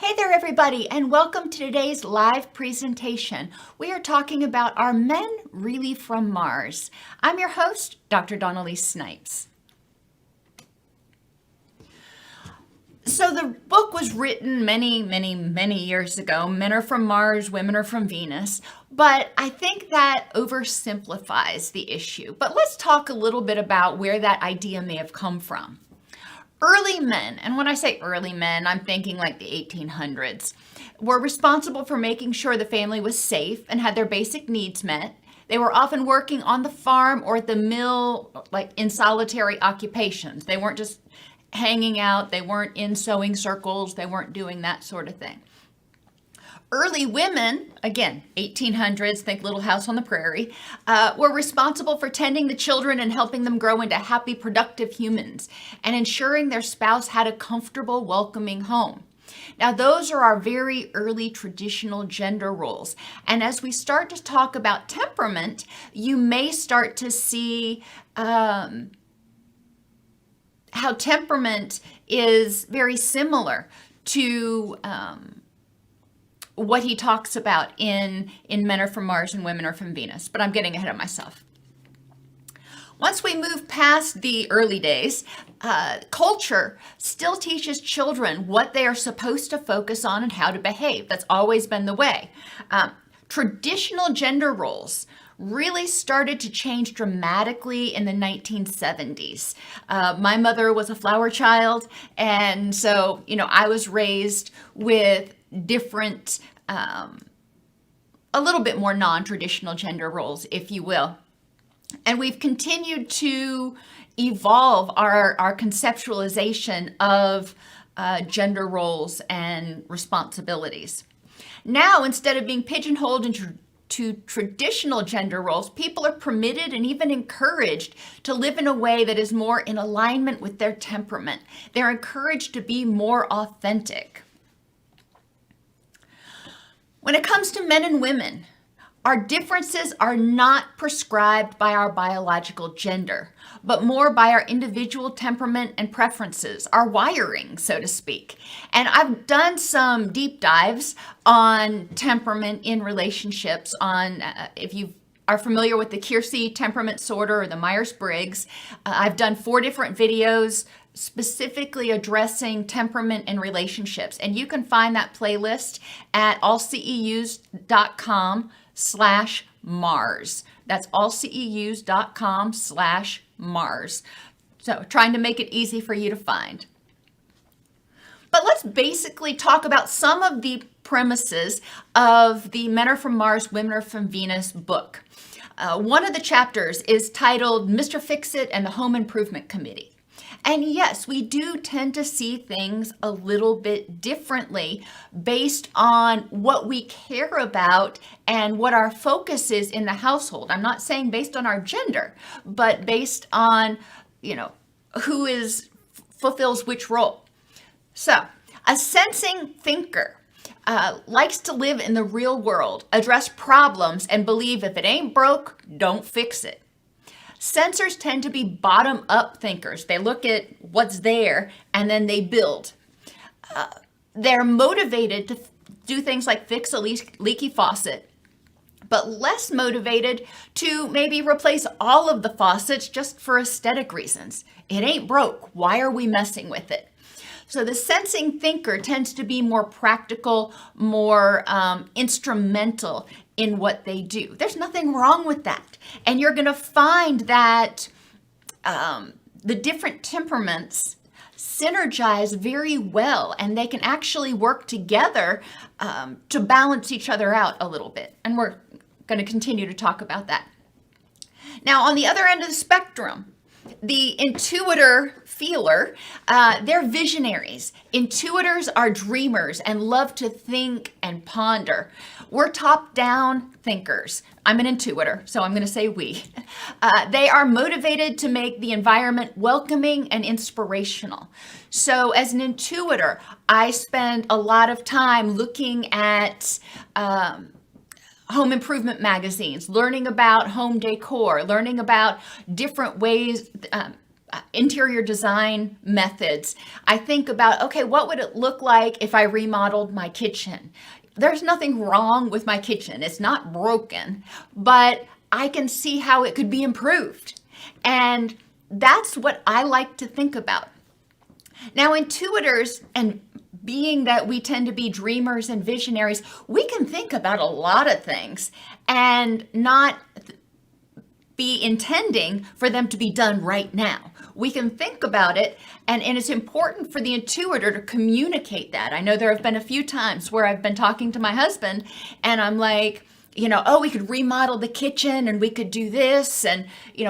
Hey there, everybody, and welcome to today's live presentation. We are talking about Are Men Really from Mars? I'm your host, Dr. Elise Snipes. So the book was written many years ago. Men are from Mars, women are from Venus. But I think that oversimplifies the issue. But let's talk a little bit about where that idea may have come from. Early men, and when I say early men, I'm thinking like the 1800s, were responsible for making sure the family was safe and had their basic needs met. They were often working on the farm or at the mill, like in solitary occupations. They weren't just hanging out. They weren't in sewing circles. They weren't doing that sort of thing. Early women, again, 1800s, think Little House on the Prairie, were responsible for tending the children and helping them grow into happy, productive humans and ensuring their spouse had a comfortable, welcoming home. Now, those are our very early traditional gender roles. And as we start to talk about temperament, you may start to see how temperament is very similar to what he talks about in Men Are From Mars and Women Are From Venus, but I'm getting ahead of myself. Once we move past the early days, culture still teaches children what they are supposed to focus on and how to behave. That's always been the way. Traditional gender roles really started to change dramatically in the 1970s. My mother was a flower child, and so, I was raised with different, a little bit more non-traditional gender roles, if you will. And we've continued to evolve our conceptualization of gender roles and responsibilities. Now, instead of being pigeonholed into traditional gender roles, people are permitted and even encouraged to live in a way that is more in alignment with their temperament. They're encouraged to be more authentic. When it comes to men and women, our differences are not prescribed by our biological gender, but more by our individual temperament and preferences, our wiring, so to speak. And I've done some deep dives on temperament in relationships if you are familiar with the CRCC temperament sorter or the Myers-Briggs. I've done 4 different videos specifically addressing temperament and relationships. And you can find that playlist at allceus.com/Mars. That's allceus.com/Mars. So trying to make it easy for you to find. But let's basically talk about some of the premises of the Men Are From Mars, Women Are From Venus book. One of the chapters is titled Mr. Fix-It and the Home Improvement Committee. And yes, we do tend to see things a little bit differently based on what we care about and what our focus is in the household. I'm not saying based on our gender, but based on, who fulfills which role. So, a sensing thinker likes to live in the real world, address problems, and believe if it ain't broke, don't fix it. Sensors tend to be bottom-up thinkers. They look at what's there and then they build. They're motivated to do things like fix a leaky faucet, but less motivated to maybe replace all of the faucets just for aesthetic reasons. It ain't broke. Why are we messing with it? So the sensing thinker tends to be more practical, more instrumental in what they do. There's nothing wrong with that. And you're going to find that the different temperaments synergize very well, and they can actually work together to balance each other out a little bit. And we're going to continue to talk about that. Now, on the other end of the spectrum, the intuitor feeler, they're visionaries. Intuitors are dreamers and love to think and ponder. We're top-down thinkers. I'm an intuitor, so I'm going to say we. They are motivated to make the environment welcoming and inspirational. So as an intuitor, I spend a lot of time looking at home improvement magazines, learning about home decor, learning about different ways interior design methods, I think about, okay, what would it look like if I remodeled my kitchen? There's nothing wrong with my kitchen. It's not broken, but I can see how it could be improved. And that's what I like to think about. Now, intuitors, and being that we tend to be dreamers and visionaries, we can think about a lot of things and not be intending for them to be done right now. We can think about it, and it's important for the intuitor to communicate that. I know there have been a few times where I've been talking to my husband and I'm like, oh, we could remodel the kitchen and we could do this and,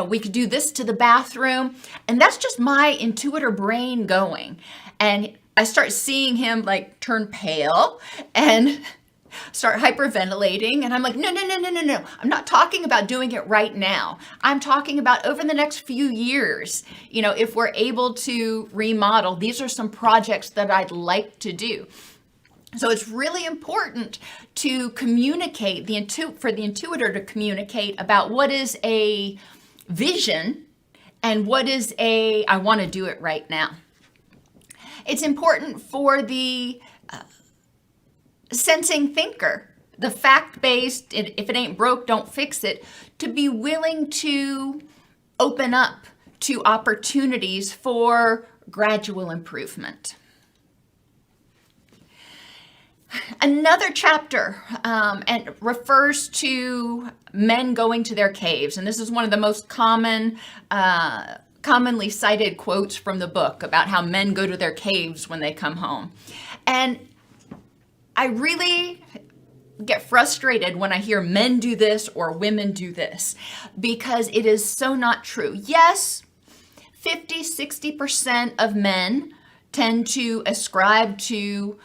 we could do this to the bathroom. And that's just my intuitor brain going. And I start seeing him like turn pale and start hyperventilating. And I'm like, no. I'm not talking about doing it right now. I'm talking about over the next few years, if we're able to remodel, these are some projects that I'd like to do. So it's really important to communicate, for the intuitor to communicate about what is a vision and what is I want to do it right now. It's important for the sensing thinker, the fact-based, if it ain't broke, don't fix it, to be willing to open up to opportunities for gradual improvement. Another chapter and refers to men going to their caves, and this is one of the most commonly cited quotes from the book about how men go to their caves when they come home. And I really get frustrated when I hear men do this or women do this, because it is so not true. Yes, 50-60% of men tend to ascribe to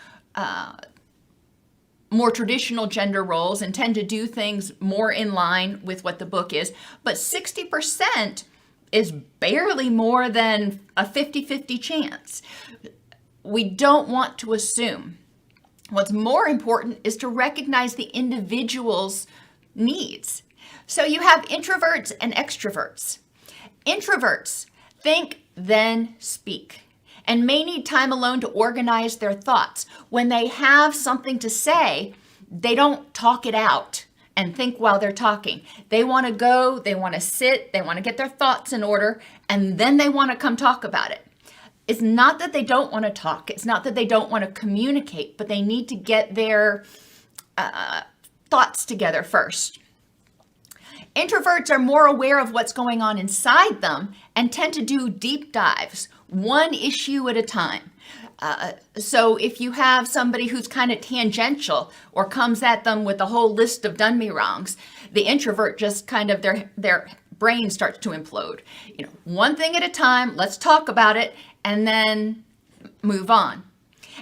more traditional gender roles and tend to do things more in line with what the book is, but 60% is barely more than a 50-50 chance. We don't want to assume. What's more important is to recognize the individual's needs. So you have introverts and extroverts. Introverts think, then speak, and may need time alone to organize their thoughts. When they have something to say, they don't talk it out and think while they're talking. They want to go, they want to sit, they want to get their thoughts in order, and then they want to come talk about it. It's not that they don't want to talk. It's not that they don't want to communicate, but they need to get their thoughts together first. Introverts are more aware of what's going on inside them and tend to do deep dives, one issue at a time. So if you have somebody who's kind of tangential or comes at them with a whole list of done me wrongs, the introvert just kind of their brain starts to implode. One thing at a time, let's talk about it, and then move on.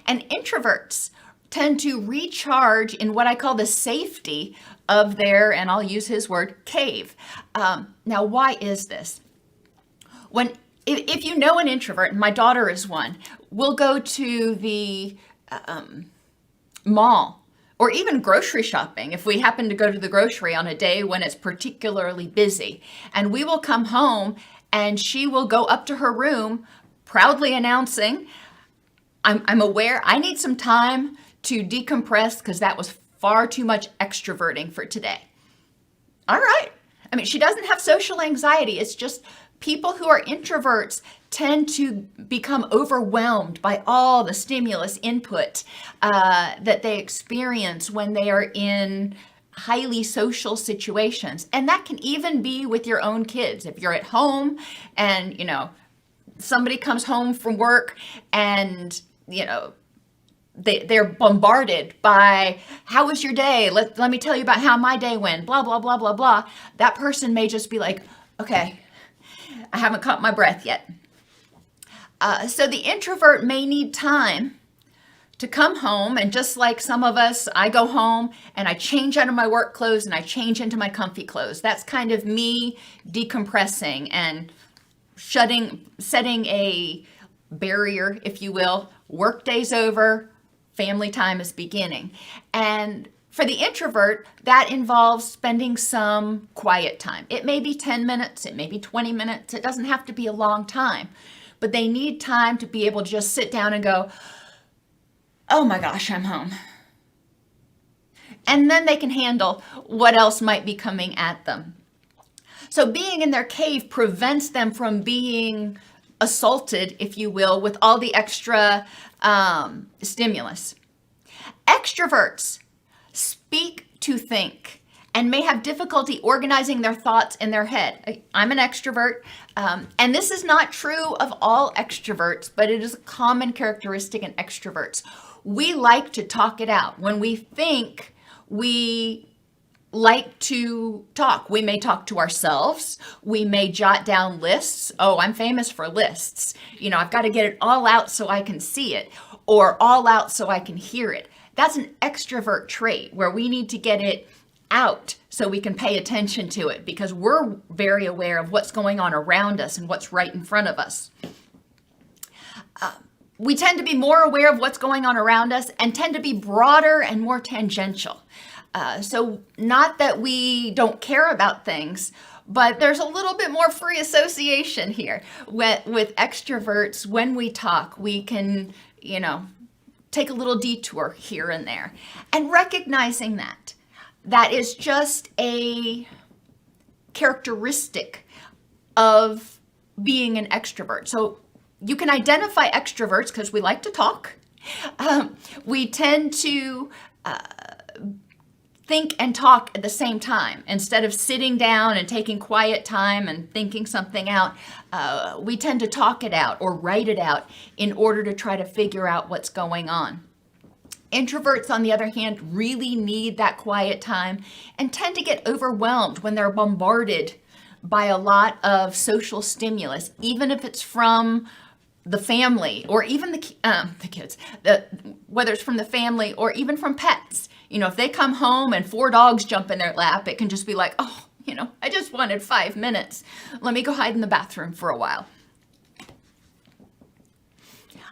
And introverts tend to recharge in what I call the safety of their, and I'll use his word, cave. Now, why is this? If you know an introvert, and my daughter is one, we'll go to the mall or even grocery shopping if we happen to go to the grocery on a day when it's particularly busy. And we will come home and she will go up to her room proudly announcing, I'm aware I need some time to decompress because that was far too much extroverting for today. All right. I mean, she doesn't have social anxiety. It's just people who are introverts tend to become overwhelmed by all the stimulus input that they experience when they are in highly social situations. And that can even be with your own kids. If you're at home and, somebody comes home from work and, they're bombarded by, how was your day? Let me tell you about how my day went, blah, blah, blah, blah, blah. That person may just be like, okay, I haven't caught my breath yet. So the introvert may need time to come home, and just like some of us, I go home and I change out of my work clothes and I change into my comfy clothes. That's kind of me decompressing and setting a barrier, if you will. Work day's over, family time is beginning. And For the introvert, that involves spending some quiet time. It may be 10 minutes, it may be 20 minutes, it doesn't have to be a long time, but they need time to be able to just sit down and go, oh my gosh, I'm home. And then they can handle what else might be coming at them. So being in their cave prevents them from being assaulted, if you will, with all the extra stimulus. Extroverts speak to think and may have difficulty organizing their thoughts in their head. I'm an extrovert, and this is not true of all extroverts, but it is a common characteristic in extroverts. We like to talk it out. When we think, we like to talk. We may talk to ourselves. We may jot down lists. Oh, I'm famous for lists. I've got to get it all out so I can see it, or all out so I can hear it. That's an extrovert trait where we need to get it out so we can pay attention to it because we're very aware of what's going on around us and what's right in front of us. We tend to be more aware of what's going on around us and tend to be broader and more tangential. So not that we don't care about things, but there's a little bit more free association here. With extroverts, when we talk, we can, take a little detour here and there. And recognizing that is just a characteristic of being an extrovert. So you can identify extroverts because we like to talk. We tend to think and talk at the same time. Instead of sitting down and taking quiet time and thinking something out, we tend to talk it out or write it out in order to try to figure out what's going on. Introverts, on the other hand, really need that quiet time and tend to get overwhelmed when they're bombarded by a lot of social stimulus, even if it's from the family or even the kids, whether it's from the family or even from pets. If they come home and 4 dogs jump in their lap, it can just be like, oh, I just wanted 5 minutes. Let me go hide in the bathroom for a while.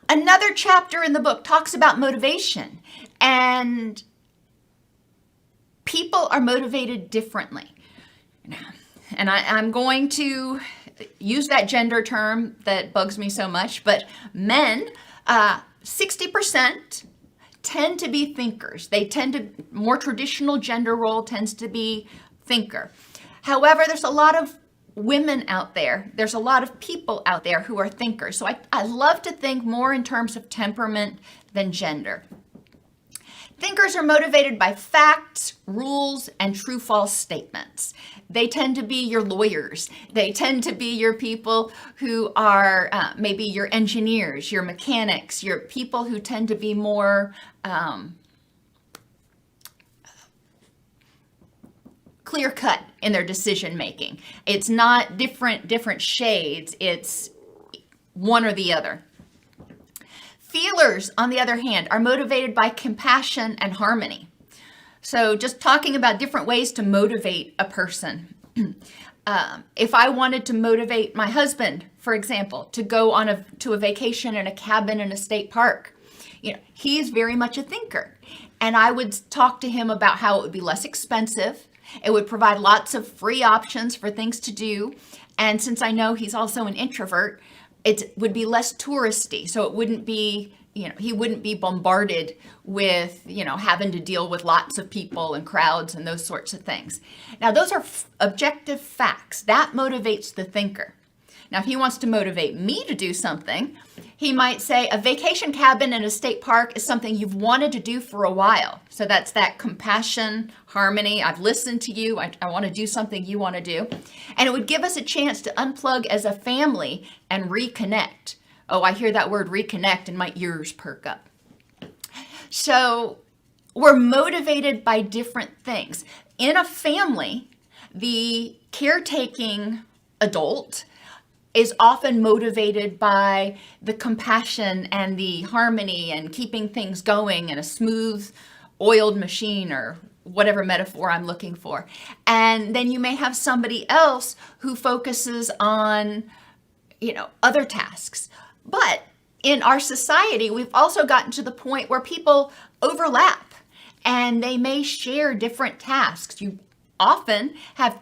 Another chapter in the book talks about motivation, and people are motivated differently. And I'm going to use that gender term that bugs me so much, but men, 60% tend to be thinkers. More traditional gender role tends to be thinker. However, there's a lot of women out there. There's a lot of people out there who are thinkers. So I love to think more in terms of temperament than gender. Thinkers are motivated by facts, rules, and true-false statements. They tend to be your lawyers. They tend to be your people who are maybe your engineers, your mechanics, your people who tend to be more clear-cut in their decision-making. It's not different shades. It's one or the other. Feelers, on the other hand, are motivated by compassion and harmony. So just talking about different ways to motivate a person. If I wanted to motivate my husband, for example, to go to a vacation in a cabin in a state park, he's very much a thinker. And I would talk to him about how it would be less expensive. It would provide lots of free options for things to do. And since I know he's also an introvert, it would be less touristy. So it wouldn't be, he wouldn't be bombarded with, having to deal with lots of people and crowds and those sorts of things. Now, those are objective facts. That motivates the thinker. Now, if he wants to motivate me to do something, he might say a vacation cabin in a state park is something you've wanted to do for a while. So that's that compassion, harmony. I've listened to you. I want to do something you want to do. And it would give us a chance to unplug as a family and reconnect. Oh, I hear that word reconnect and my ears perk up. So we're motivated by different things. In a family, the caretaking adult is often motivated by the compassion and the harmony and keeping things going in a smooth, oiled machine, or whatever metaphor I'm looking for. And then you may have somebody else who focuses on, other tasks. But in our society, we've also gotten to the point where people overlap. and they may share different tasks. You often have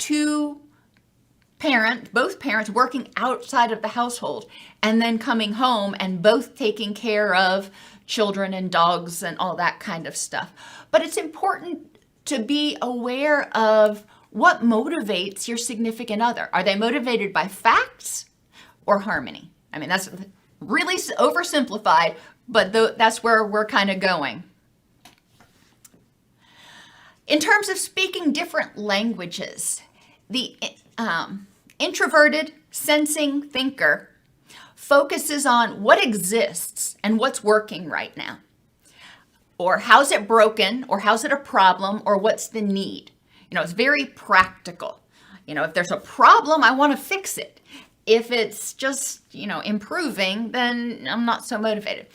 both parents working outside of the household and then coming home and both taking care of children and dogs and all that kind of stuff. But it's important to be aware of what motivates your significant other. Are they motivated by facts or harmony? I mean, that's really oversimplified, but that's where we're kind of going. In terms of speaking different languages, the introverted sensing thinker focuses on what exists and what's working right now, or how's it broken, or how's it a problem, or what's the need. It's very practical. If there's a problem, I want to fix it. If it's just, improving, then I'm not so motivated.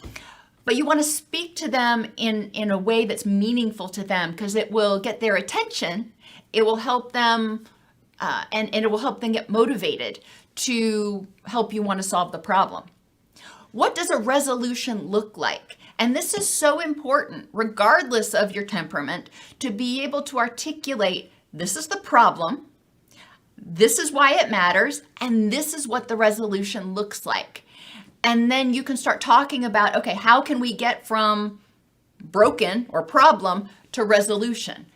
But you want to speak to them in a way that's meaningful to them, because it will get their attention. It will help them, and it will help them get motivated to help you want to solve the problem. What does a resolution look like? And this is so important, regardless of your temperament, to be able to articulate, this is the problem, this is why it matters, and this is what the resolution looks like. And then you can start talking about, okay, how can we get from broken or problem to resolution?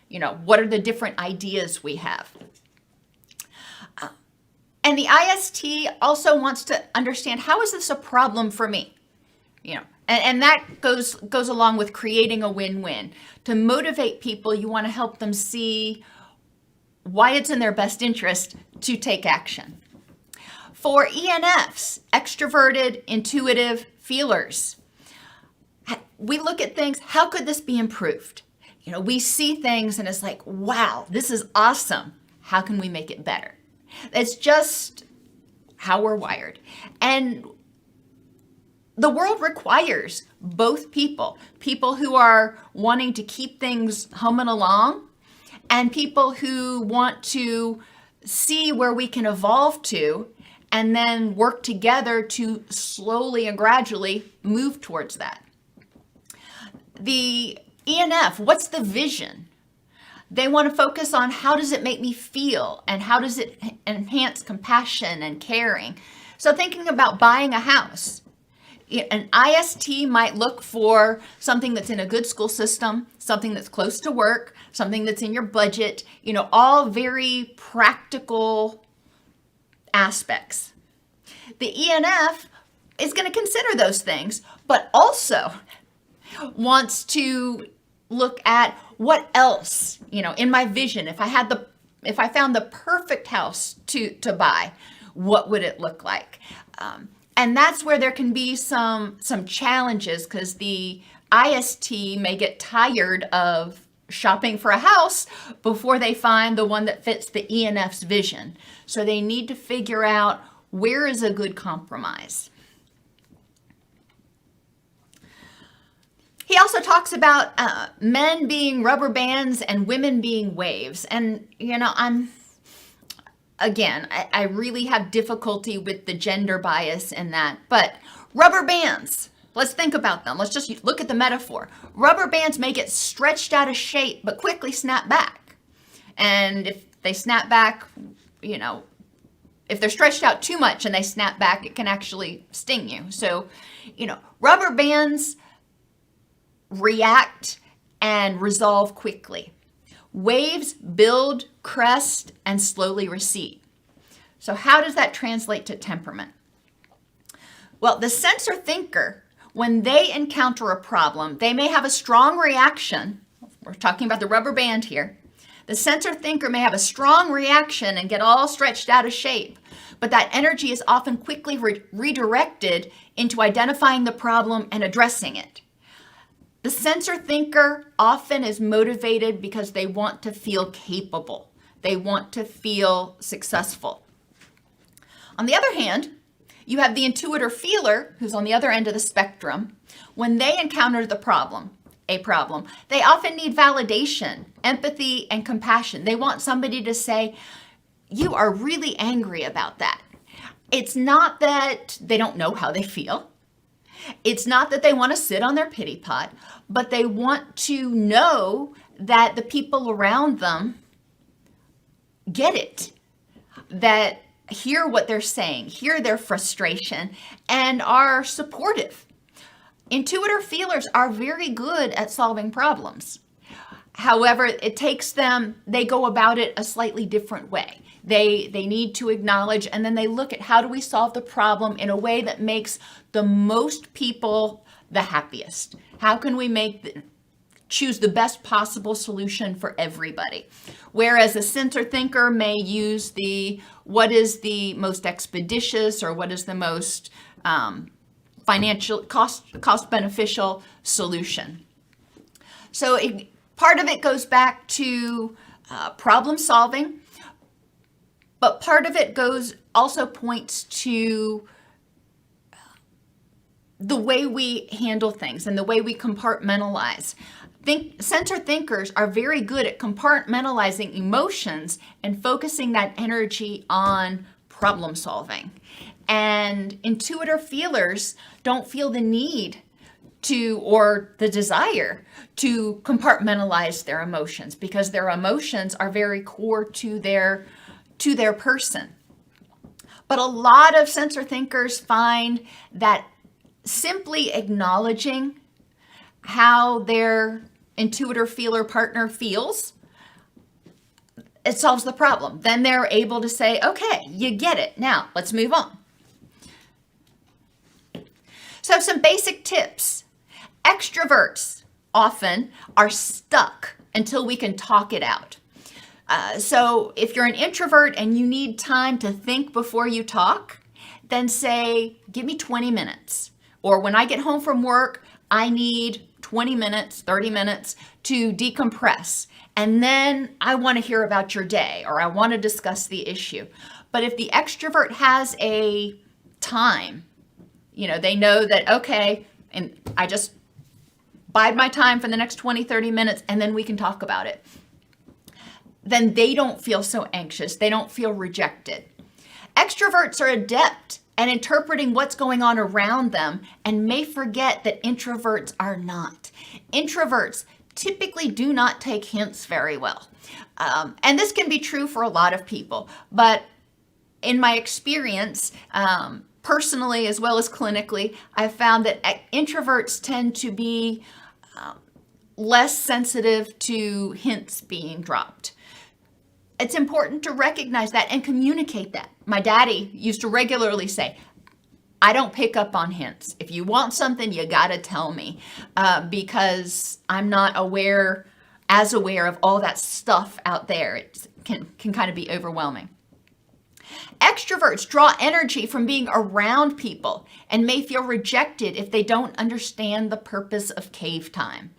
What are the different ideas we have? And the IST also wants to understand, how is this a problem for me? And that goes along with creating a win-win. To motivate people, you want to help them see why it's in their best interest to take action. For ENFs, extroverted, intuitive feelers, we look at things, how could this be improved? We see things and it's like, wow, this is awesome. How can we make it better? It's just how we're wired. And the world requires both people who are wanting to keep things humming along and people who want to see where we can evolve to and then work together to slowly and gradually move towards that. The ENF, what's the vision? They want to focus on, how does it make me feel, and how does it enhance compassion and caring? So thinking about buying a house, an IST might look for something that's in a good school system, something that's close to work, something that's in your budget, all very practical aspects. The ENF is going to consider those things, but also wants to look at what else, in my vision, if I found the perfect house to buy, what would it look like? And that's where there can be some challenges, because the IST may get tired of shopping for a house before they find the one that fits the ENF's vision. So they need to figure out, where is a good compromise? He also talks about men being rubber bands and women being waves. And, I really have difficulty with the gender bias in that. But rubber bands, let's think about them. Let's just look at the metaphor. Rubber bands may get stretched out of shape, but quickly snap back. And if they snap back, if they're stretched out too much and they snap back, it can actually sting you. So, rubber bands react and resolve quickly. Waves build, crest, and slowly recede. So how does that translate to temperament? Well, the sensor thinker, when they encounter a problem, they may have a strong reaction. We're talking about the rubber band here. The sensor thinker may have a strong reaction and get all stretched out of shape, but that energy is often quickly redirected into identifying the problem and addressing it. The sensor thinker often is motivated because they want to feel capable. They want to feel successful. On the other hand, you have the intuitor feeler, who's on the other end of the spectrum. When they encounter a problem, they often need validation, empathy, and compassion. They want somebody to say, you are really angry about that. It's not that they don't know how they feel. It's not that they want to sit on their pity pot, but they want to know that the people around them get it, that hear what they're saying, hear their frustration, and are supportive. Intuitor feelers are very good at solving problems. However, it takes them, they go about it a slightly different way. They need to acknowledge, and then they look at how do we solve the problem in a way that makes the most people the happiest. How can we choose the best possible solution for everybody? Whereas a center thinker may use what is the most expeditious or what is the most financial cost beneficial solution. So part of it goes back to problem solving, but part of it also points to the way we handle things and the way we compartmentalize. Center thinkers are very good at compartmentalizing emotions and focusing that energy on problem solving. And intuitor feelers don't feel the need or the desire to compartmentalize their emotions, because their emotions are very core to their person. But a lot of center thinkers find that simply acknowledging how their intuitor feeler partner feels, it solves the problem. Then they're able to say, okay, you get it. Now let's move on. So some basic tips. Extroverts often are stuck until we can talk it out. So if you're an introvert and you need time to think before you talk, then say, give me 20 minutes. Or when I get home from work, I need 20 minutes, 30 minutes to decompress. And then I want to hear about your day, or I want to discuss the issue. But if the extrovert has a time, they know that, okay, and I just bide my time for the next 20, 30 minutes, and then we can talk about it, then they don't feel so anxious. They don't feel rejected. Extroverts are adept at interpreting what's going on around them and may forget that introverts are not. Introverts typically do not take hints very well. And this can be true for a lot of people, but in my experience, personally as well as clinically, I've found that introverts tend to be less sensitive to hints being dropped. It's important to recognize that and communicate that. My daddy used to regularly say, I don't pick up on hints. If you want something, you gotta tell me, because I'm not as aware of all that stuff out there. It can kind of be overwhelming. Extroverts draw energy from being around people and may feel rejected if they don't understand the purpose of cave time.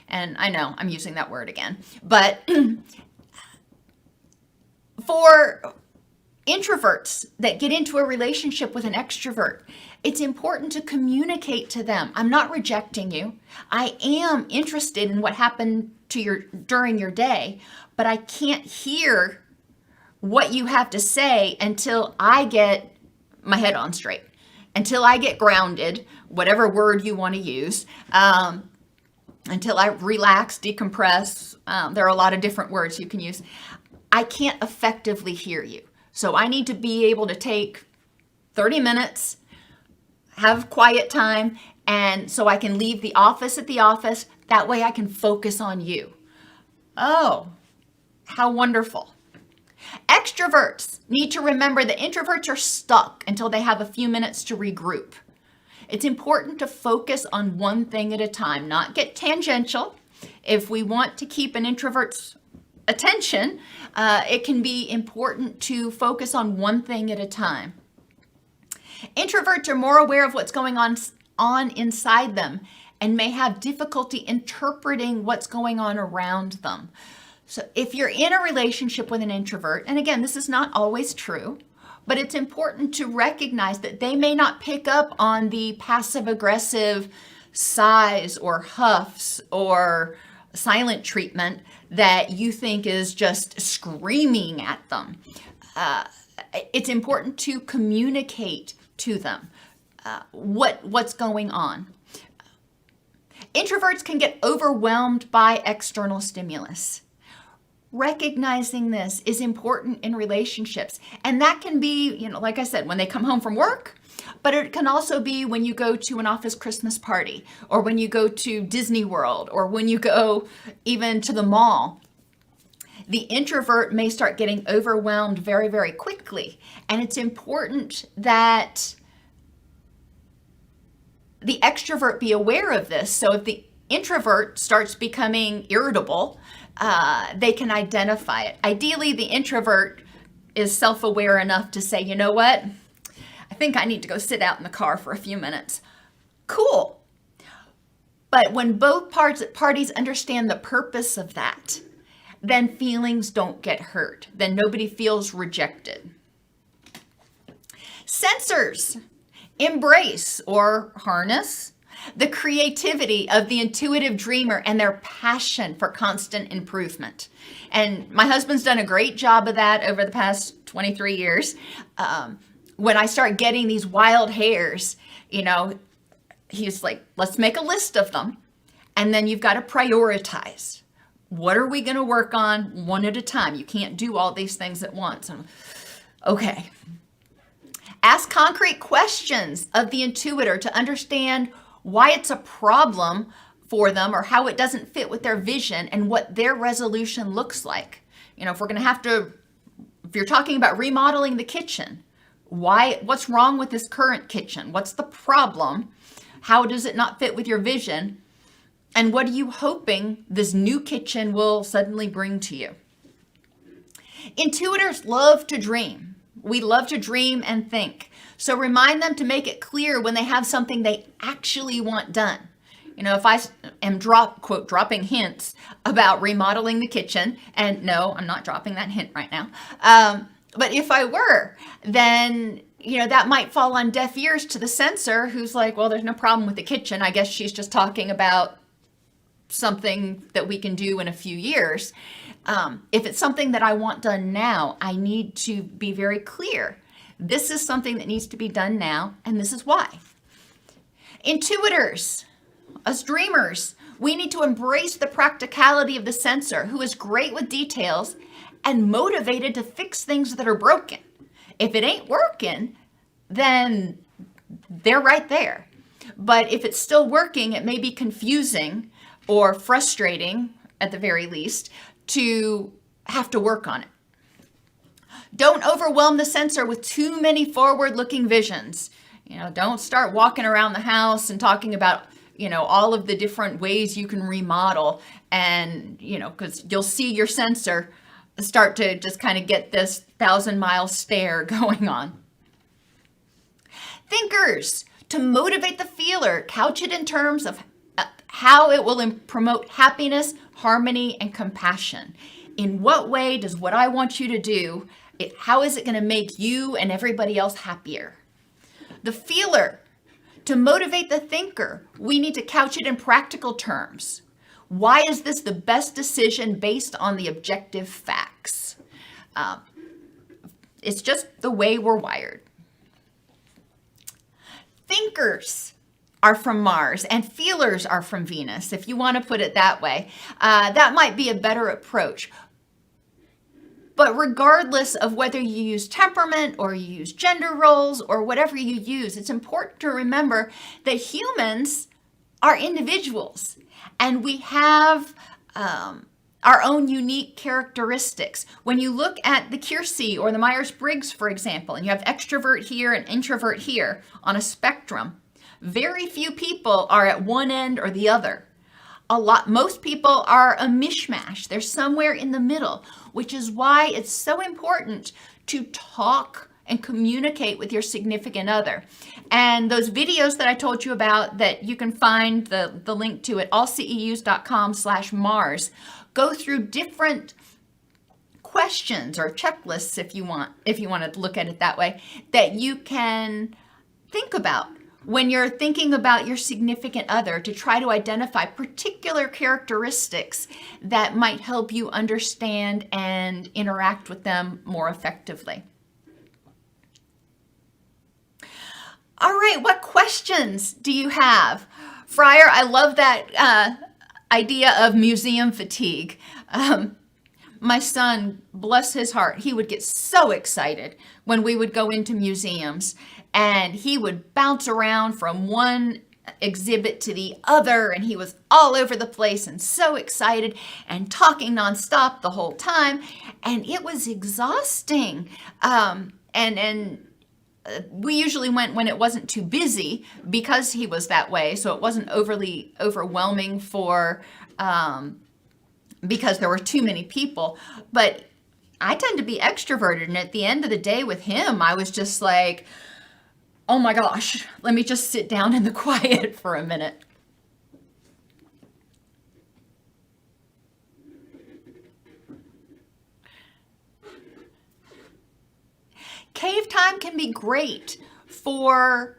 And I know I'm using that word again, but for introverts that get into a relationship with an extrovert, it's important to communicate to them, I'm not rejecting you. I am interested in what happened during your day, but I can't hear what you have to say until I get my head on straight, until I get grounded, whatever word you want to use, until I relax, decompress. There are a lot of different words you can use. I can't effectively hear you. So I need to be able to take 30 minutes, have quiet time, and so I can leave the office at the office. That way I can focus on you. Oh, how wonderful. Extroverts need to remember that introverts are stuck until they have a few minutes to regroup. It's important to focus on one thing at a time, not get tangential. If we want to keep an introvert's attention, it can be important to focus on one thing at a time. Introverts are more aware of what's going on inside them and may have difficulty interpreting what's going on around them. So if you're in a relationship with an introvert, and again, this is not always true, but it's important to recognize that they may not pick up on the passive-aggressive sighs or huffs or silent treatment that you think is just screaming at them. It's important to communicate to them what's going on. Introverts can get overwhelmed by external stimulus. Recognizing this is important in relationships. And that can be, like I said, when they come home from work, but it can also be when you go to an office Christmas party, or when you go to Disney World, or when you go even to the mall. The introvert may start getting overwhelmed very, very quickly. And it's important that the extrovert be aware of this. So if the introvert starts becoming irritable, they can identify it. Ideally, the introvert is self-aware enough to say, you know what? I think I need to go sit out in the car for a few minutes. Cool. But when both parties understand the purpose of that, then feelings don't get hurt. Then nobody feels rejected. Sensors embrace or harness the creativity of the intuitive dreamer and their passion for constant improvement. And my husband's done a great job of that over the past 23 years. When I start getting these wild hairs, he's like, let's make a list of them. And then you've got to prioritize. What are we going to work on one at a time? You can't do all these things at once. Okay. Ask concrete questions of the intuitor to understand why it's a problem for them or how it doesn't fit with their vision and what their resolution looks like. If you're talking about remodeling the kitchen, what's wrong with this current kitchen? What's the problem? How does it not fit with your vision? And what are you hoping this new kitchen will suddenly bring to you? Intuitors love to dream. We love to dream and think. So remind them to make it clear when they have something they actually want done. If I am dropping hints about remodeling the kitchen, and no, I'm not dropping that hint right now. But if I were, then, that might fall on deaf ears to the censor who's like, well, there's no problem with the kitchen. I guess she's just talking about something that we can do in a few years. If it's something that I want done now, I need to be very clear. This is something that needs to be done now, and this is why. Intuitors, us dreamers, we need to embrace the practicality of the censor who is great with details and motivated to fix things that are broken. If it ain't working, then they're right there. But if it's still working, it may be confusing or frustrating, at the very least, to have to work on it. Don't overwhelm the censor with too many forward-looking visions. Don't start walking around the house and talking about, all of the different ways you can remodel. And, because you'll see your censor start to just kind of get this 1,000-mile stare going on. Thinkers, to motivate the feeler, couch it in terms of how it will promote happiness, harmony, and compassion. In what way does what I want you to do, how is it going to make you and everybody else happier? The feeler, to motivate the thinker, we need to couch it in practical terms. Why is this the best decision based on the objective facts? It's just the way we're wired. Thinkers are from Mars and feelers are from Venus, if you want to put it that way. That might be a better approach. But regardless of whether you use temperament or you use gender roles or whatever you use, it's important to remember that humans are individuals and we have our own unique characteristics. When you look at the CRCC or the Myers-Briggs, for example, and you have extrovert here and introvert here on a spectrum, very few people are at one end or the other. Most people are a mishmash. They're somewhere in the middle, which is why it's so important to talk and communicate with your significant other. And those videos that I told you about that you can find the link to at allceus.com/Mars go through different questions or checklists if you want to look at it that way, that you can think about when you're thinking about your significant other to try to identify particular characteristics that might help you understand and interact with them more effectively. All right, what questions do you have Fryer, I love that idea of museum fatigue. My son, bless his heart, he would get so excited when we would go into museums, and he would bounce around from one exhibit to the other, and he was all over the place and so excited and talking nonstop the whole time, and it was exhausting. And we usually went when it wasn't too busy because he was that way, so it wasn't overly overwhelming for because there were too many people. But I tend to be extroverted, and at the end of the day with him, I was just like, oh my gosh, let me just sit down in the quiet for a minute. Cave time can be great for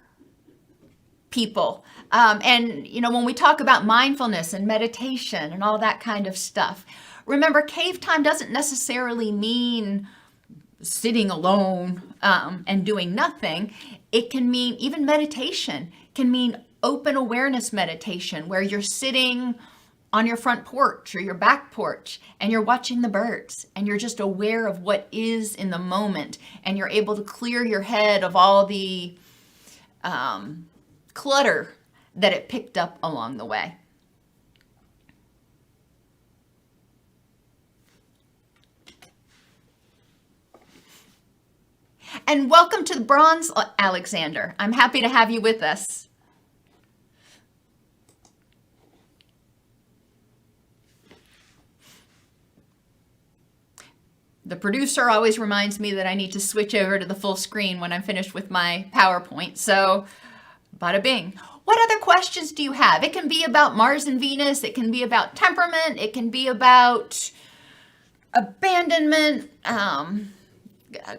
people. And, you know, when we talk about mindfulness and meditation and all that kind of stuff, remember, cave time doesn't necessarily mean sitting alone and doing nothing. It can mean, even meditation can mean open awareness meditation, where you're sitting on your front porch or your back porch and you're watching the birds and you're just aware of what is in the moment, and you're able to clear your head of all the clutter that it picked up along the way. And welcome to the bronze, Alexander. I'm happy to have you with us. The producer always reminds me that I need to switch over to the full screen when I'm finished with my PowerPoint. So, bada bing. What other questions do you have? It can be about Mars and Venus. It can be about temperament. It can be about abandonment,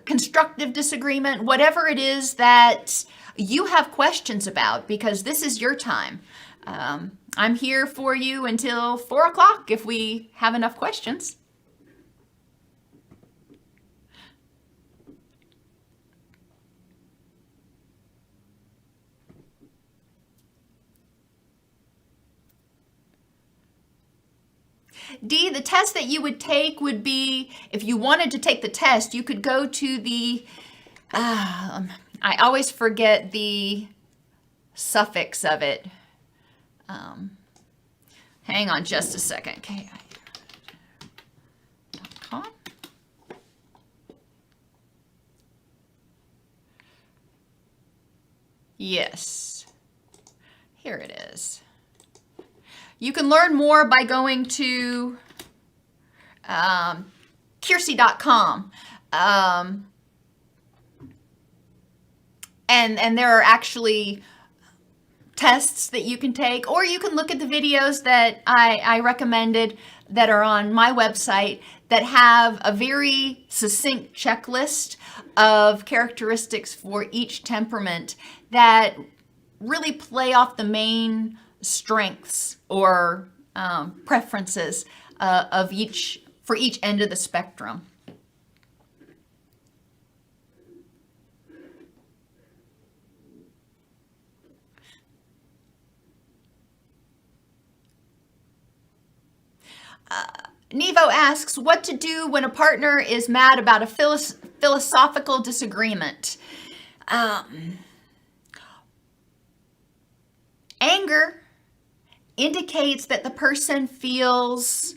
constructive disagreement, whatever it is that you have questions about, because this is your time. I'm here for you until 4 o'clock if we have enough questions. D, the test that you would take would be, if you wanted to take the test, you could go to the, I always forget the suffix of it. Hang on just a second. KI.com. Yes, here it is. You can learn more by going to CRCC.com. And there are actually tests that you can take, or you can look at the videos that I recommended that are on my website that have a very succinct checklist of characteristics for each temperament that really play off the main strengths or preferences of each end of the spectrum. Nevo asks, what to do when a partner is mad about a philosophical disagreement? Anger indicates that the person feels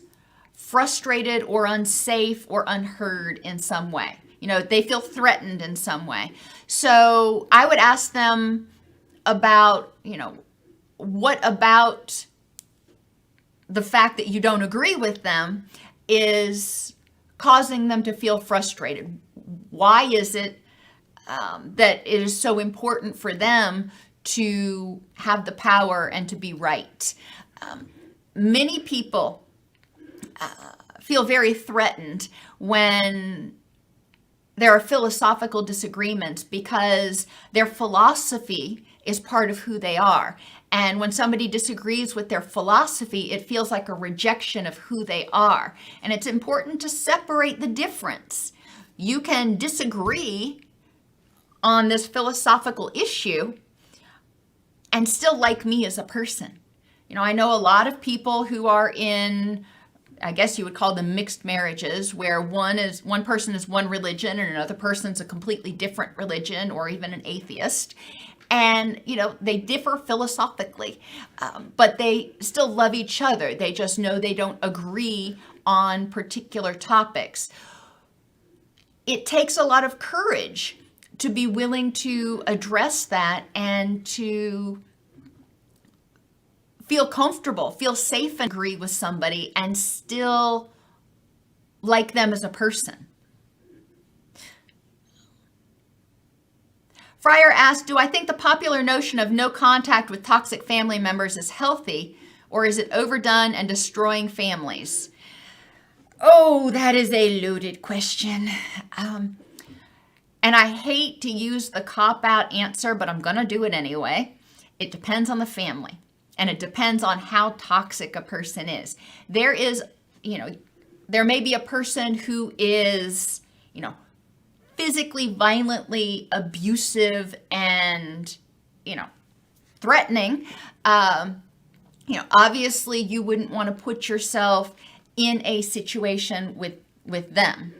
frustrated or unsafe or unheard in some way. You know, they feel threatened in some way. So I would ask them about, you know, what about the fact that you don't agree with them is causing them to feel frustrated? Why is it that it is so important for them to have the power and to be right? Many people feel very threatened when there are philosophical disagreements because their philosophy is part of who they are. And when somebody disagrees with their philosophy, it feels like a rejection of who they are. And it's important to separate the difference. You can disagree on this philosophical issue and still like me as a person. I know a lot of people who are in, I guess you would call them mixed marriages, where one person is one religion and another person's a completely different religion, or even an atheist. And, they differ philosophically, but they still love each other. They just know they don't agree on particular topics. It takes a lot of courage to be willing to address that and to feel comfortable, feel safe, and agree with somebody and still like them as a person. Fryer asked, do I think the popular notion of no contact with toxic family members is healthy, or is it overdone and destroying families? Oh, that is a loaded question. And I hate to use the cop-out answer, but I'm going to do it anyway. It depends on the family, and it depends on how toxic a person is. There may be a person who is, physically, violently abusive and, threatening. Obviously you wouldn't want to put yourself in a situation with them.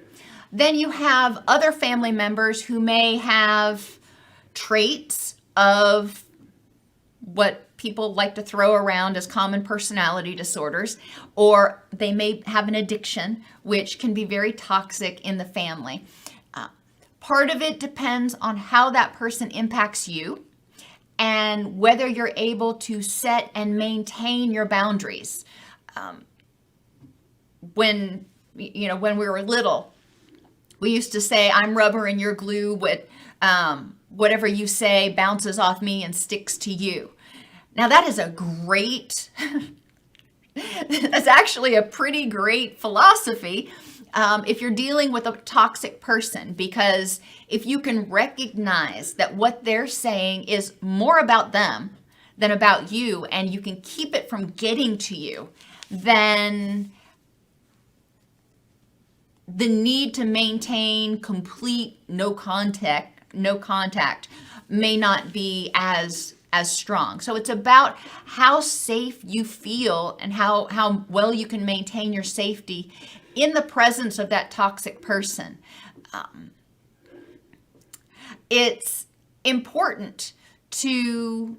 Then you have other family members who may have traits of what people like to throw around as common personality disorders, or they may have an addiction, which can be very toxic in the family. Part of it depends on how that person impacts you and whether you're able to set and maintain your boundaries. When we were little, we used to say, I'm rubber and you're glue, but whatever you say bounces off me and sticks to you. Now that is that's actually a pretty great philosophy if you're dealing with a toxic person, because if you can recognize that what they're saying is more about them than about you, and you can keep it from getting to you, then the need to maintain complete no contact may not be as strong. So it's about how safe you feel and how well you can maintain your safety in the presence of that toxic person. It's important to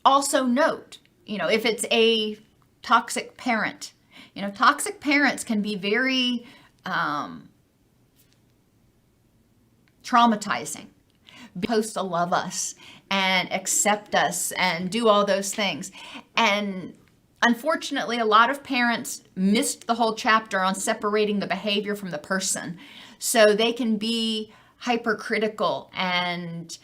also note, if it's a toxic parent, toxic parents can be very traumatizing. Supposed to love us and accept us and do all those things. And unfortunately, a lot of parents missed the whole chapter on separating the behavior from the person. So they can be hypercritical, and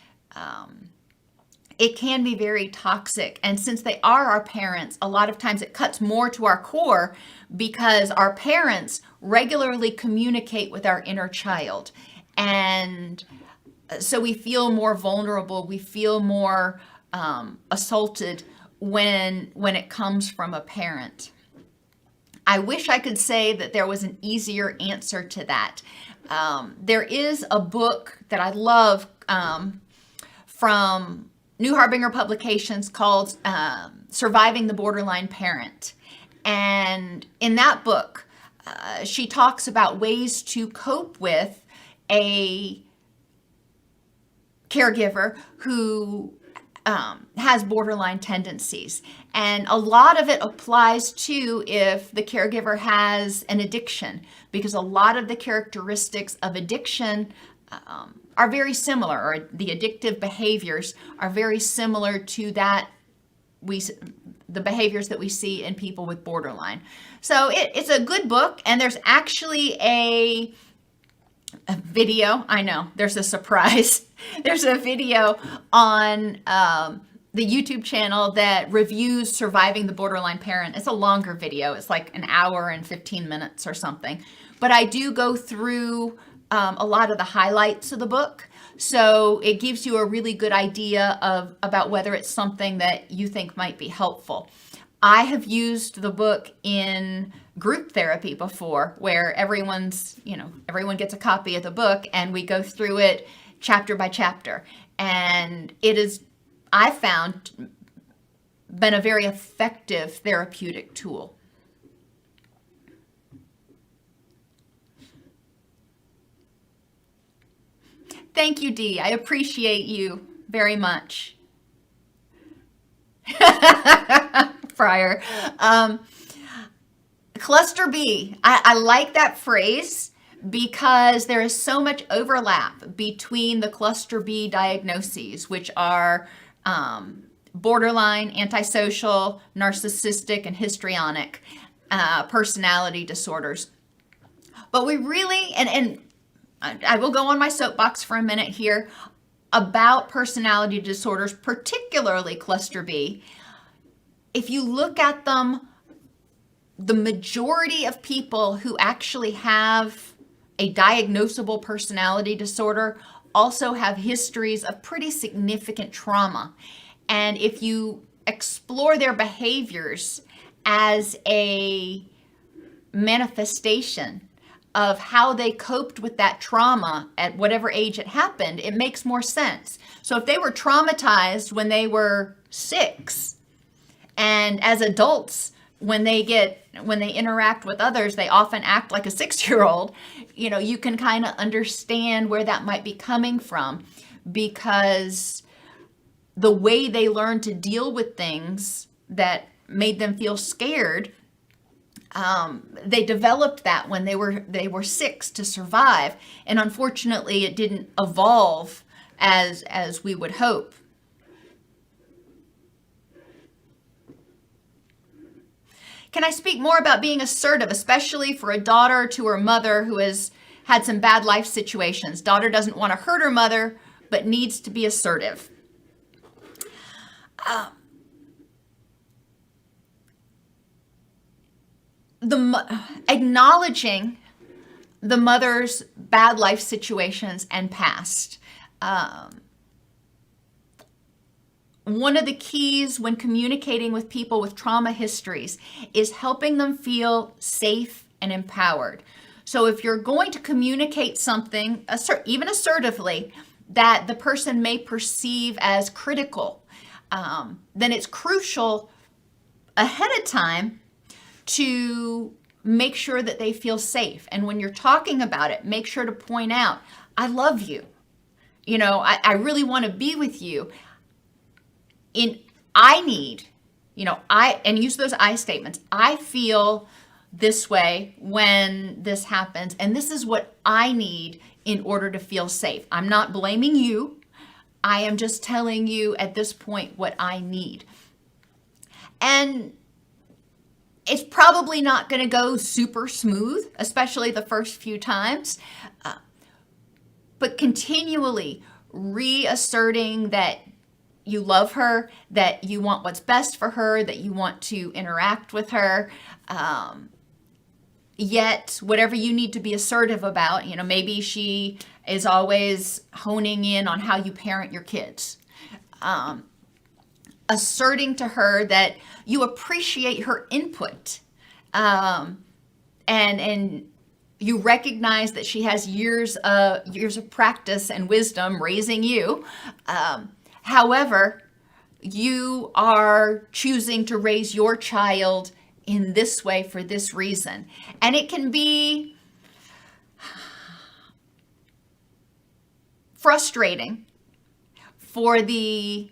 it can be very toxic. And since they are our parents, a lot of times it cuts more to our core, because our parents regularly communicate with our inner child. And so we feel more vulnerable. We feel more assaulted when it comes from a parent. I wish I could say that there was an easier answer to that. There is a book that I love from New Harbinger Publications called Surviving the Borderline Parent. And in that book, she talks about ways to cope with a caregiver who has borderline tendencies. And a lot of it applies to if the caregiver has an addiction, because a lot of the characteristics of addiction are very similar, or the addictive behaviors are very similar to the behaviors that we see in people with borderline. So it's a good book, and there's actually a video. I know, there's a surprise. There's a video on the YouTube channel that reviews Surviving the Borderline Parent. It's a longer video. It's like an hour and 15 minutes or something. But I do go through a lot of the highlights of the book. So it gives you a really good idea about whether it's something that you think might be helpful. I have used the book in group therapy before, where everyone gets a copy of the book and we go through it chapter by chapter. And it is, I found, been a very effective therapeutic tool. Thank you, Dee. I appreciate you very much. Fryer. Cluster B. I like that phrase because there is so much overlap between the cluster B diagnoses, which are borderline, antisocial, narcissistic, and histrionic personality disorders. But we really, and I will go on my soapbox for a minute here about personality disorders, particularly cluster B. If you look at them, the majority of people who actually have a diagnosable personality disorder also have histories of pretty significant trauma. And if you explore their behaviors as a manifestation of how they coped with that trauma at whatever age it happened, it makes more sense. So if they were traumatized when they were 6, and as adults, when they interact with others, they often act like a 6-year-old, you can kind of understand where that might be coming from, because the way they learned to deal with things that made them feel scared, they developed that when they were 6 to survive, and unfortunately it didn't evolve as we would hope. Can I speak more about being assertive, especially for a daughter to her mother who has had some bad life situations? Daughter doesn't want to hurt her mother, but needs to be assertive. Acknowledging the mother's bad life situations and past. One of the keys when communicating with people with trauma histories is helping them feel safe and empowered. So if you're going to communicate something, even assertively, that the person may perceive as critical, then it's crucial ahead of time to make sure that they feel safe. And when you're talking about it, make sure to point out, I love you. I really want to be with you. And use those I statements. I feel this way when this happens, and this is what I need in order to feel safe. I'm not blaming you. I am just telling you at this point what I need. And it's probably not going to go super smooth, especially the first few times, but continually reasserting that you love her, that you want what's best for her, that you want to interact with her. Yet, whatever you need to be assertive about, maybe she is always honing in on how you parent your kids. Asserting to her that you appreciate her input, and you recognize that she has years of practice and wisdom raising you. However, you are choosing to raise your child in this way for this reason. And it can be frustrating for the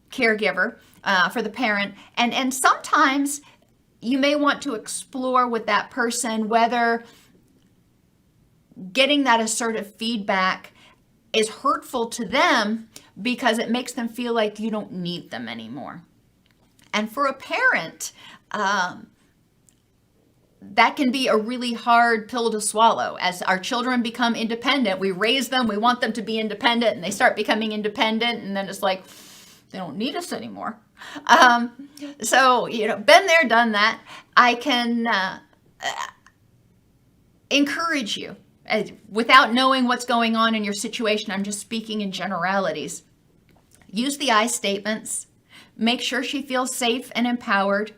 caregiver, for the parent. And sometimes you may want to explore with that person whether getting that assertive feedback is hurtful to them because it makes them feel like you don't need them anymore. And for a parent, that can be a really hard pill to swallow. As our children become independent, we raise them, we want them to be independent, and they start becoming independent, and then it's like, they don't need us anymore. So, been there, done that. I can encourage you. Without knowing what's going on in your situation, I'm just speaking in generalities. Use the I statements. Make sure she feels safe and empowered.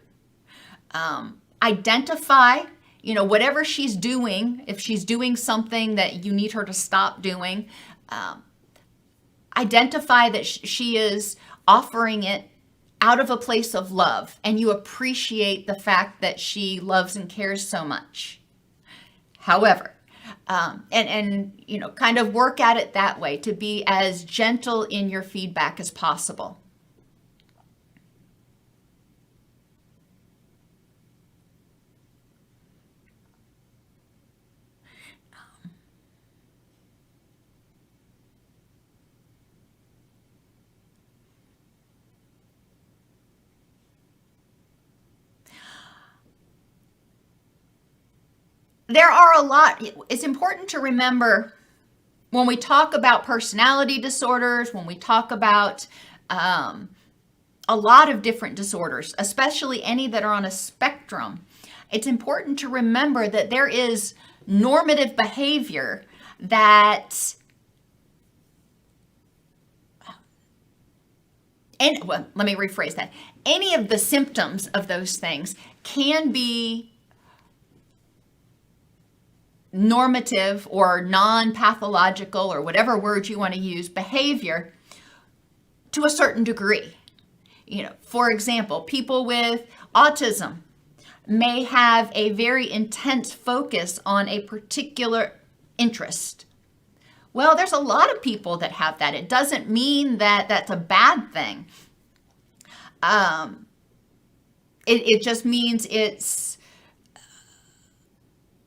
Identify, whatever she's doing, if she's doing something that you need her to stop doing, identify that she is offering it out of a place of love, and you appreciate the fact that she loves and cares so much. However, and you know, kind of work at it that way, to be as gentle in your feedback as possible. There are a lot. It's important to remember when we talk about personality disorders, when we talk about a lot of different disorders, especially any that are on a spectrum, it's important to remember that there is normative behavior that, and well, let me rephrase that. Any of the symptoms of those things can be normative or non-pathological, or whatever word you want to use, behavior to a certain degree. You know, for example, people with autism may have a very intense focus on a particular interest. Well, there's a lot of people that have that. It doesn't mean that that's a bad thing. It just means it's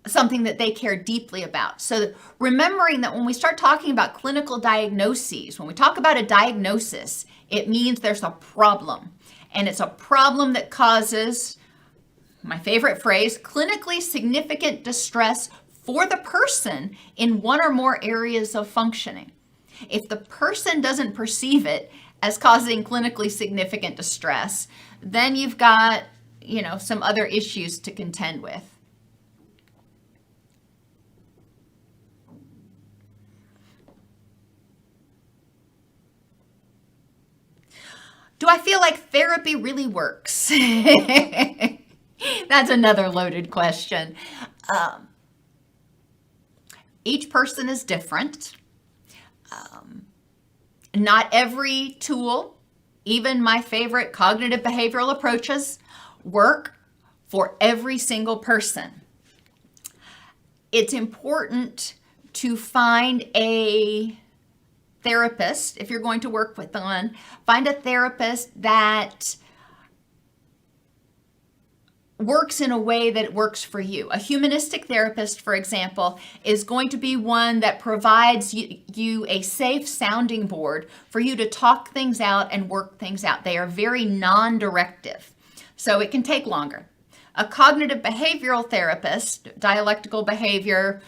something that they care deeply about. So remembering that when we start talking about clinical diagnoses, when we talk about a diagnosis, it means there's a problem. And it's a problem that causes, my favorite phrase, clinically significant distress for the person in one or more areas of functioning. If the person doesn't perceive it as causing clinically significant distress, then you've got, you know, some other issues to contend with. Do I feel like therapy really works? That's another loaded question. Each person is different. Not every tool, even my favorite cognitive behavioral approaches, work for every single person. It's important to find a therapist, if you're going to work with one, find a therapist that works in a way that it works for you. A humanistic therapist, for example, is going to be one that provides you a safe sounding board for you to talk things out and work things out. They are very non-directive, so it can take longer. A cognitive behavioral therapist, dialectical behavior,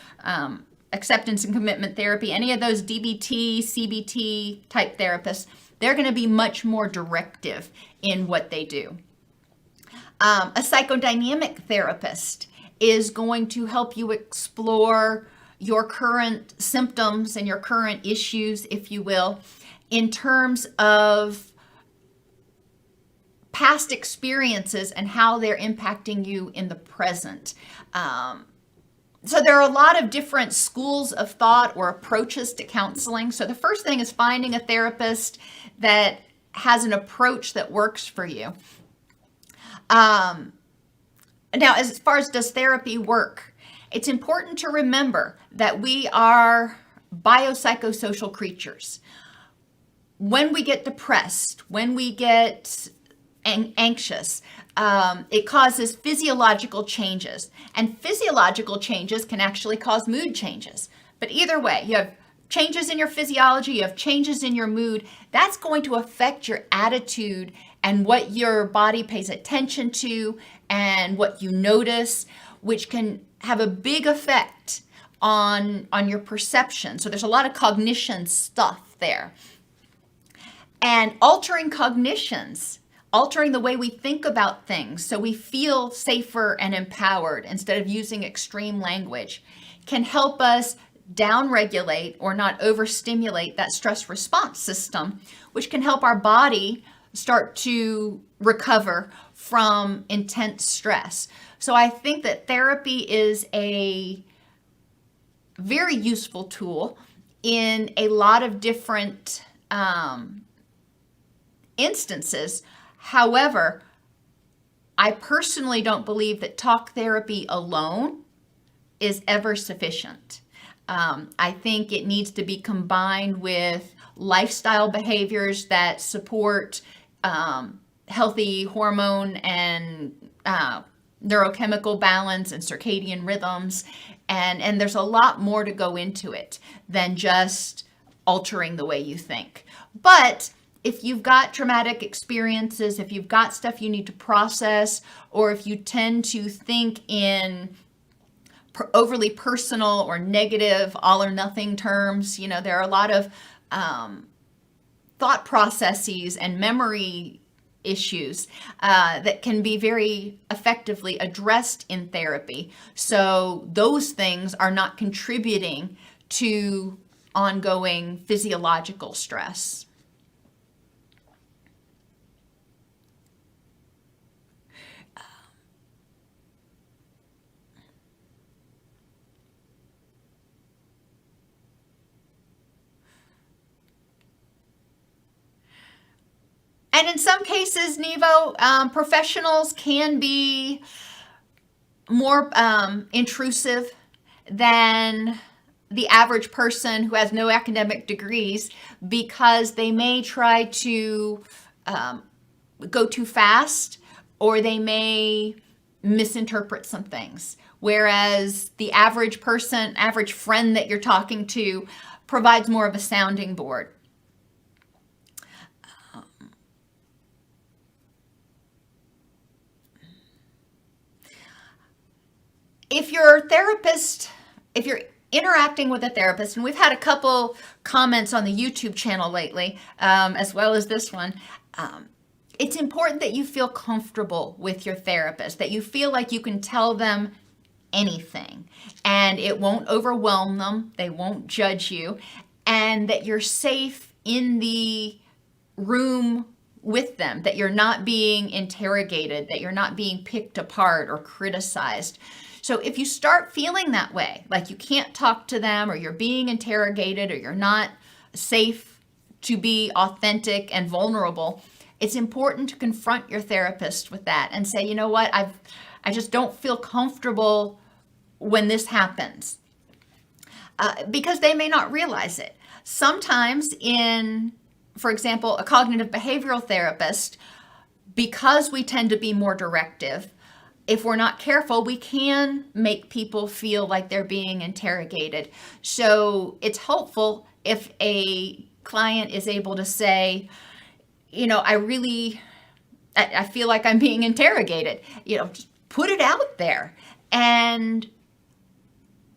acceptance and commitment therapy, any of those DBT, CBT type therapists, they're going to be much more directive in what they do. A psychodynamic therapist is going to help you explore your current symptoms and your current issues, if you will, in terms of past experiences and how they're impacting you in the present. So there are a lot of different schools of thought or approaches to counseling. So the first thing is finding a therapist that has an approach that works for you. Now, as far as does therapy work, it's important to remember that we are biopsychosocial creatures. When we get depressed, when we get anxious, it causes physiological changes, and physiological changes can actually cause mood changes. But either way, you have changes in your physiology, you have changes in your mood. That's going to affect your attitude and what your body pays attention to and what you notice, which can have a big effect on your perception. So there's a lot of cognition stuff there. And altering cognitions, altering the way we think about things so we feel safer and empowered instead of using extreme language, can help us downregulate or not overstimulate that stress response system, which can help our body start to recover from intense stress. So I think that therapy is a very useful tool in a lot of different instances. However, I personally don't believe that talk therapy alone is ever sufficient. I think it needs to be combined with lifestyle behaviors that support healthy hormone and neurochemical balance and circadian rhythms. And there's a lot more to go into it than just altering the way you think. But if you've got traumatic experiences, if you've got stuff you need to process, or if you tend to think in overly personal or negative all or nothing terms, there are a lot of thought processes and memory issues that can be very effectively addressed in therapy. So those things are not contributing to ongoing physiological stress. And in some cases, Nevo, professionals can be more intrusive than the average person who has no academic degrees, because they may try to go too fast, or they may misinterpret some things. Whereas the average person, average friend that you're talking to, provides more of a sounding board. If you're interacting with a therapist, and we've had a couple comments on the YouTube channel lately, as well as this one, it's important that you feel comfortable with your therapist, that you feel like you can tell them anything and it won't overwhelm them, they won't judge you, and that you're safe in the room with them, that you're not being interrogated, that you're not being picked apart or criticized. So if you start feeling that way, like you can't talk to them, or you're being interrogated, or you're not safe to be authentic and vulnerable, it's important to confront your therapist with that and say, you know what, I just don't feel comfortable when this happens. Because they may not realize it. Sometimes for example, a cognitive behavioral therapist, because we tend to be more directive, if we're not careful, we can make people feel like they're being interrogated. So it's helpful if a client is able to say, I feel like I'm being interrogated. Just put it out there. And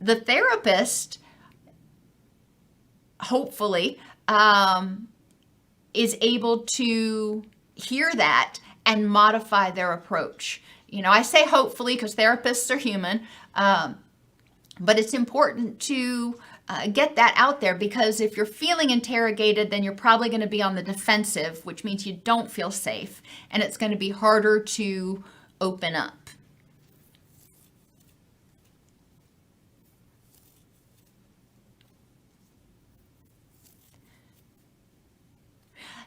the therapist, hopefully, is able to hear that and modify their approach. I say hopefully because therapists are human, but it's important to get that out there, because if you're feeling interrogated, then you're probably going to be on the defensive, which means you don't feel safe, and it's going to be harder to open up.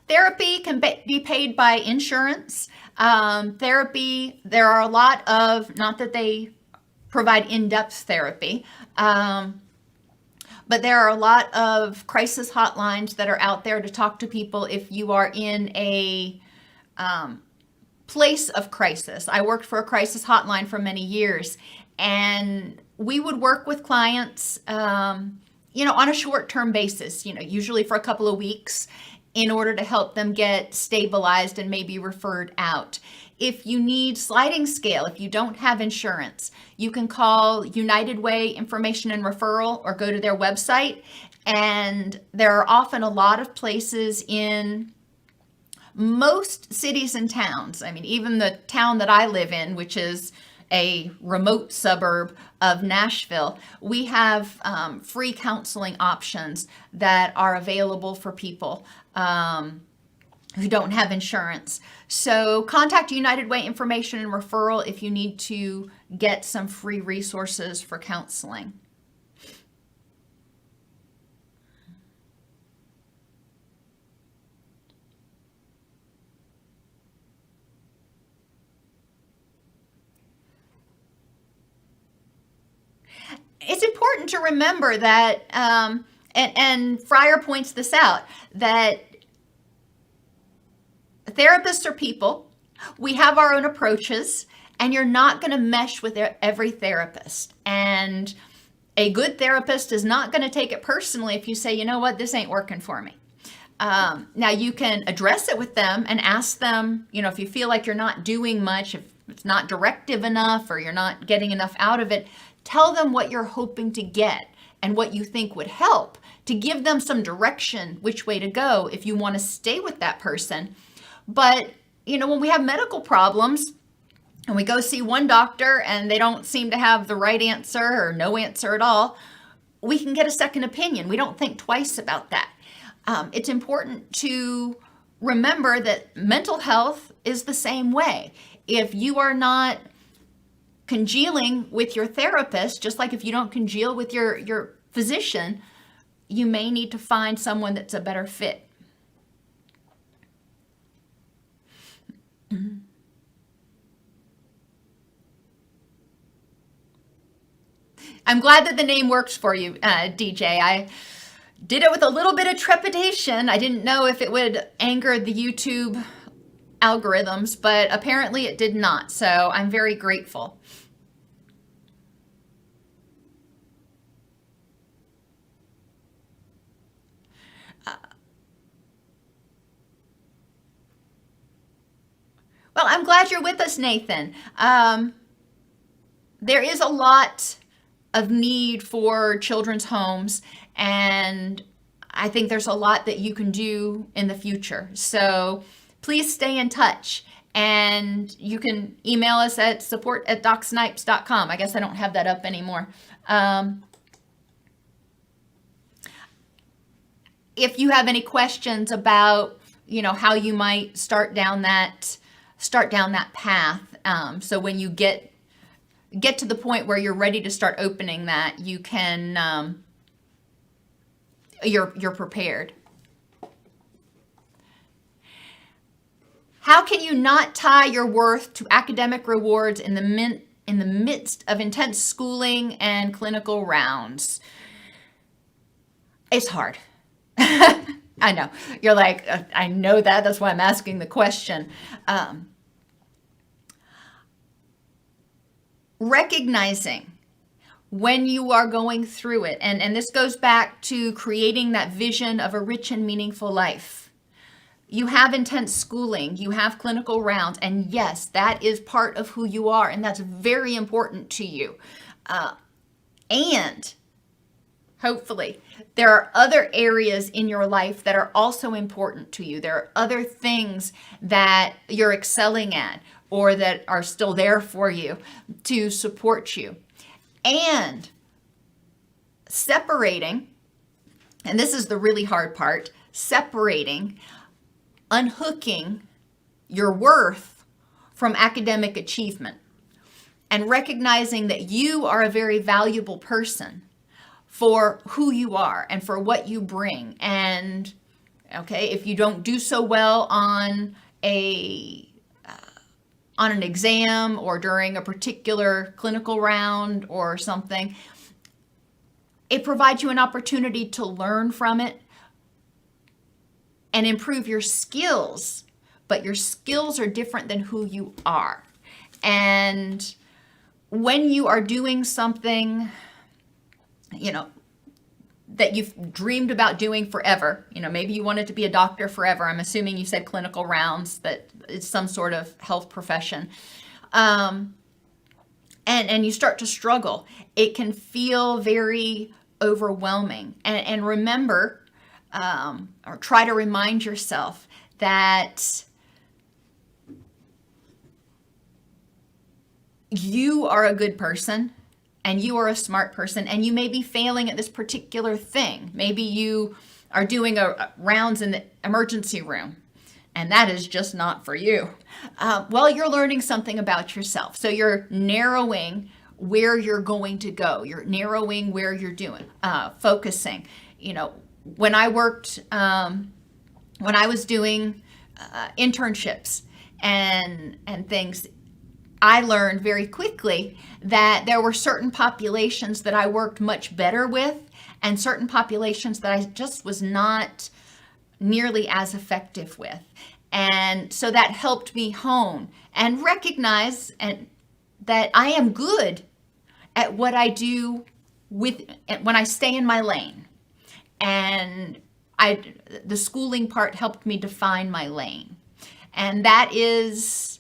Therapy can be paid by insurance. Therapy, there are a lot of, not that they provide in-depth therapy, but there are a lot of crisis hotlines that are out there to talk to people if you are in a place of crisis. I worked for a crisis hotline for many years, and we would work with clients, on a short-term basis, usually for a couple of weeks, in order to help them get stabilized and maybe referred out. If you need sliding scale, if you don't have insurance, you can call United Way Information and Referral, or go to their website. And there are often a lot of places in most cities and towns. I mean, even the town that I live in, which is a remote suburb of Nashville, we have free counseling options that are available for people who don't have insurance. So contact United Way Information and Referral if you need to get some free resources for counseling. it's important to remember that, and Fryer points this out, that therapists are people. We have our own approaches, and you're not going to mesh with every therapist. And a good therapist is not going to take it personally if you say, you know what, this ain't working for me. Now you can address it with them and ask them, if you feel like you're not doing much, if it's not directive enough or you're not getting enough out of it, tell them what you're hoping to get and what you think would help, to give them some direction which way to go if you want to stay with that person. But, when we have medical problems and we go see one doctor and they don't seem to have the right answer or no answer at all, we can get a second opinion. We don't think twice about that. It's important to remember that mental health is the same way. If you are not congealing with your therapist, just like if you don't congeal with your physician, you may need to find someone that's a better fit. I'm glad that the name works for you, DJ. I did it with a little bit of trepidation. I didn't know if it would anger the YouTube algorithms, but apparently it did not. So I'm very grateful. Well, I'm glad you're with us, Nathan. There is a lot of need for children's homes, and I think there's a lot that you can do in the future. So please stay in touch, and you can email us at support@docsnipes.com. I guess I don't have that up anymore. If you have any questions about, how you might start down that path, so when you get to the point where you're ready to start opening that, you can, you're prepared. How can you not tie your worth to academic rewards in the midst of intense schooling and clinical rounds? It's hard. I know. You're like, I know that. That's why I'm asking the question. Recognizing when you are going through it, and this goes back to creating that vision of a rich and meaningful life. You have intense schooling, you have clinical rounds, and yes, that is part of who you are, and that's very important to you. And hopefully, there are other areas in your life that are also important to you. There are other things that you're excelling at or that are still there for you to support you. And separating, and this is the really hard part, separating, unhooking your worth from academic achievement and recognizing that you are a very valuable person for who you are and for what you bring. And okay, if you don't do so well on an exam or during a particular clinical round or something, it provides you an opportunity to learn from it and improve your skills. But your skills are different than who you are. And when you are doing something, that you've dreamed about doing forever, maybe you wanted to be a doctor forever. I'm assuming you said clinical rounds, that it's some sort of health profession. And you start to struggle. It can feel very overwhelming. And remember, or try to remind yourself that you are a good person. And you are a smart person, and you may be failing at this particular thing. Maybe you are doing rounds in the emergency room, and that is just not for you. Well, you're learning something about yourself. So you're narrowing where you're going to go. You're narrowing where you're focusing. When I worked, when I was doing internships and things, I learned very quickly that there were certain populations that I worked much better with and certain populations that I just was not nearly as effective with. And so that helped me hone and recognize that I am good at what I do with when I stay in my lane. And the schooling part helped me define my lane. And that is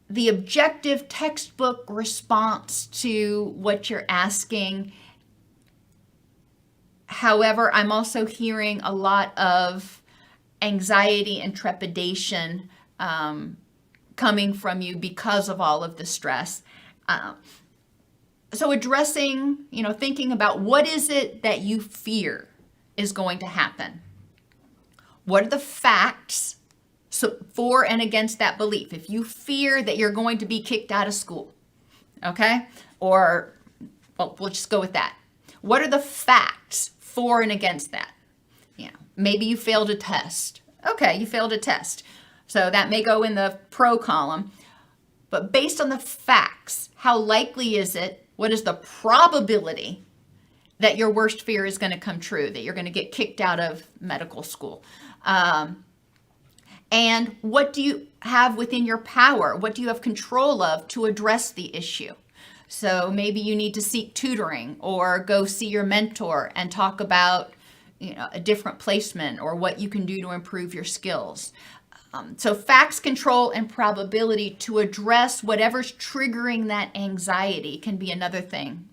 the objective textbook response to what you're asking. However, I'm also hearing a lot of anxiety and trepidation coming from you because of all of the stress. So addressing, thinking about what is it that you fear is going to happen? What are the facts for and against that belief? If you fear that you're going to be kicked out of school, okay? Or, well, we'll just go with that. What are the facts for and against that? Maybe you failed a test. Okay, you failed a test. So that may go in the pro column. But based on the facts, how likely is it? What is the probability that your worst fear is going to come true, that you're going to get kicked out of medical school? And what do you have within your power? What do you have control of to address the issue? So maybe you need to seek tutoring or go see your mentor and talk about a different placement or what you can do to improve your skills. So facts, control, and probability to address whatever's triggering that anxiety can be another thing.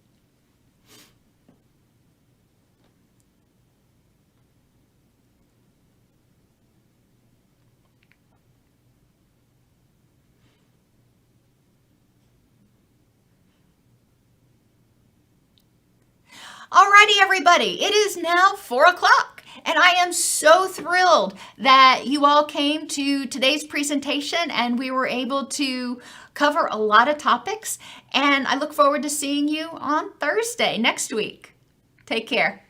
Alrighty, everybody, it is now 4 o'clock, and I am so thrilled that you all came to today's presentation and we were able to cover a lot of topics, and I look forward to seeing you on Thursday next week. Take care.